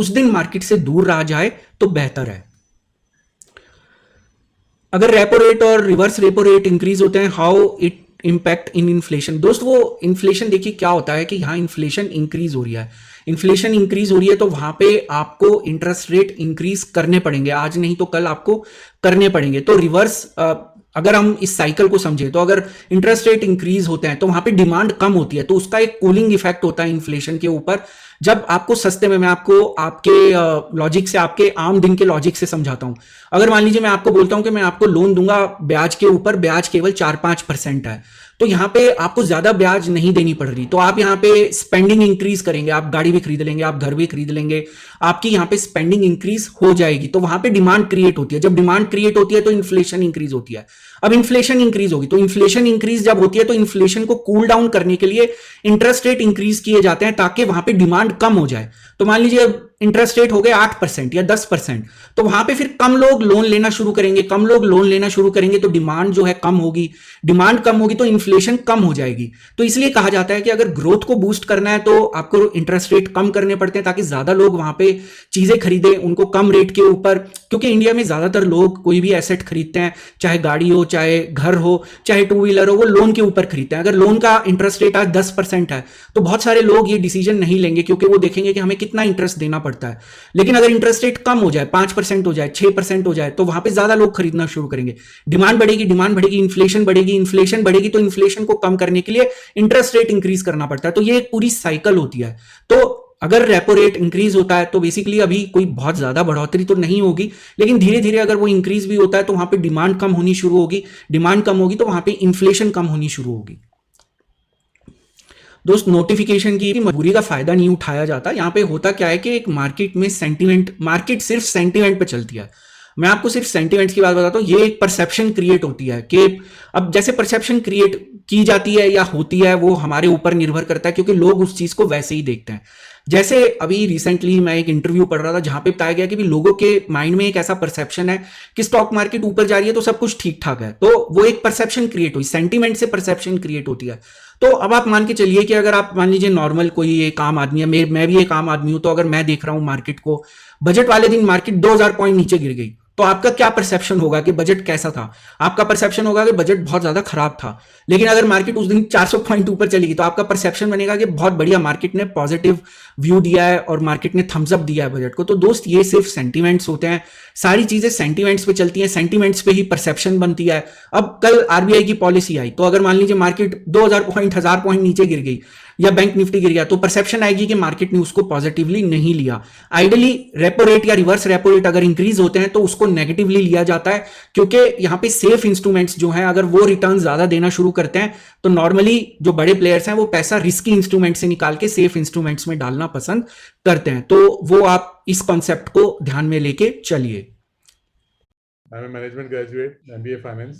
उस दिन मार्केट से दूर रहा जाए तो बेहतर है। अगर रेपो रेट और रिवर्स रेपो रेट इंक्रीज होते हैं, how it impact in inflation. दोस्त वो इन्फ्लेशन देखिए क्या होता है कि यहाँ इन्फ्लेशन इंक्रीज हो रही है, इन्फ्लेशन इंक्रीज हो रही है तो वहां पे आपको इंटरेस्ट रेट इंक्रीज करने पड़ेंगे, आज नहीं तो कल आपको करने पड़ेंगे। तो रिवर्स अगर हम इस साइकिल को समझे तो अगर इंटरेस्ट रेट इंक्रीज होते हैं तो वहां पे डिमांड कम होती है, तो उसका एक कूलिंग इफेक्ट होता है इन्फ्लेशन के ऊपर। जब आपको सस्ते में, मैं आपको आपके लॉजिक से, आपके आम दिन के लॉजिक से समझाता हूं। अगर मान लीजिए मैं आपको बोलता हूं कि मैं आपको लोन दूंगा ब्याज के ऊपर, ब्याज केवल 4-5% है, तो यहां पे आपको ज्यादा ब्याज नहीं देनी पड़ रही, तो आप यहां पे स्पेंडिंग इंक्रीज करेंगे, आप गाड़ी भी खरीद लेंगे, आप घर भी खरीद लेंगे, आपकी यहां पे स्पेंडिंग इंक्रीज हो जाएगी, तो वहां पे डिमांड क्रिएट होती है। जब डिमांड क्रिएट होती है तो इन्फ्लेशन इंक्रीज होती है। अब इन्फ्लेशन इंक्रीज होगी, तो इन्फ्लेशन इंक्रीज जब होती है तो इन्फ्लेशन को कूल डाउन करने के लिए इंटरेस्ट रेट इंक्रीज किए जाते हैं ताकि वहां पे डिमांड कम हो जाए। तो मान लीजिए इंटरेस्ट रेट हो गए 8% या 10%, तो वहां पे फिर कम लोग लोन लेना शुरू करेंगे, कम लोग लोन लेना शुरू करेंगे तो डिमांड जो है कम होगी, डिमांड कम होगी तो इन्फ्लेशन कम हो जाएगी। तो इसलिए कहा जाता है कि अगर ग्रोथ को बूस्ट करना है तो आपको इंटरेस्ट रेट कम करने पड़ते हैं ताकि ज्यादा लोग वहां पे चीजें खरीदें उनको कम रेट के ऊपर। क्योंकि इंडिया में ज्यादातर लोग कोई भी एसेट खरीदते हैं, चाहे गाड़ी हो, चाहे घर हो, चाहे टू व्हीलर हो, वो लोन के ऊपर खरीदते हैं। अगर लोन का इंटरेस्ट रेट आज 10% है तो बहुत सारे लोग ये डिसीजन नहीं लेंगे क्योंकि वो देखेंगे कि हमें कितना इंटरेस्ट देना पड़ता है। लेकिन अगर इंटरेस्ट रेट कम हो जाए, 5% हो जाए, 6% हो जाए, तो वहां पे ज्यादा लोग खरीदना शुरू करेंगे, डिमांड बढ़ेगी, डिमांड बढ़ेगी, इन्फ्लेशन बढ़ेगी, इन्फ्लेशन बढ़ेगी, तो इन्फ्लेशन को कम करने के लिए इंटरेस्ट रेट इंक्रीज करना पड़ता है। तो ये एक पूरी साइकिल होती है। तो अगर रेपो रेट इंक्रीज होता है तो बेसिकली अभी कोई बहुत ज्यादा बढ़ोतरी तो नहीं होगी, लेकिन धीरे धीरे अगर वो इंक्रीज भी होता है तो वहां पे डिमांड कम होनी शुरू होगी, डिमांड कम होगी तो वहां पे इन्फ्लेशन कम होनी शुरू होगी। दोस्त नोटिफिकेशन की मजबूरी का फायदा नहीं उठाया जाता। यहां पे होता क्या है कि एक मार्केट में सेंटीमेंट, मार्केट सिर्फ सेंटीमेंट पे चलती है। मैं आपको सिर्फ सेंटीमेंट्स की बात बताता हूं, ये एक परसेप्शन क्रिएट होती है कि अब जैसे परसेप्शन क्रिएट की जाती है या होती है वो हमारे ऊपर निर्भर करता है क्योंकि लोग उस चीज को वैसे ही देखते हैं। जैसे अभी रिसेंटली मैं एक इंटरव्यू पढ़ रहा था जहां पे बताया गया कि भी लोगों के माइंड में एक ऐसा परसेप्शन है कि स्टॉक मार्केट ऊपर जा रही है तो सब कुछ ठीक ठाक है, तो वो एक परसेप्शन क्रिएट हुई, सेंटीमेंट से परसेप्शन क्रिएट होती है। तो अब आप मान के चलिए कि अगर आप मान लीजिए नॉर्मल कोई एक आम आदमी है, मैं भी एक आम आदमी हूं, तो अगर मैं देख रहा हूं मार्केट को, बजट वाले दिन मार्केट 2000 पॉइंट नीचे गिर गई, तो आपका क्या परसेप्शन होगा कि बजट कैसा था? आपका परसेप्शन होगा कि बजट बहुत ज्यादा खराब था। लेकिन अगर मार्केट उस दिन 400 पॉइंट ऊपर चली गई तो आपका परसेप्शन बनेगा कि बहुत बढ़िया, मार्केट ने पॉजिटिव व्यू दिया है और मार्केट ने थम्स अप दिया है बजट को। तो दोस्त ये सिर्फ सेंटीमेंट्स होते हैं, सारी चीजें सेंटीमेंट्स पे चलती हैं, सेंटीमेंट्स पे ही परसेप्शन बनती है। अब कल आरबीआई की पॉलिसी आई तो अगर मान लीजिए मार्केट 2000 पॉइंट, 1000 पॉइंट नीचे गिर गई या बैंक निफ्टी गिर गया तो परसेप्शन आएगी कि मार्केट ने उसको पॉजिटिवली नहीं लिया। आइडियली रेपो रेट या रिवर्स रेपो रेट अगर इंक्रीज होते हैं तो उसको नेगेटिवली लिया जाता है क्योंकि यहां पे सेफ इंस्ट्रूमेंट्स जो हैं अगर वो रिटर्न ज्यादा देना शुरू करते हैं तो नॉर्मली जो बड़े प्लेयर्स हैं वो पैसा रिस्की इंस्ट्रूमेंट से निकाल के सेफ इंस्ट्रूमेंट्स में डालना पसंद करते हैं। तो वो आप इस कॉन्सेप्ट को ध्यान में लेके चलिए। I'm a management graduate, MBA Finance.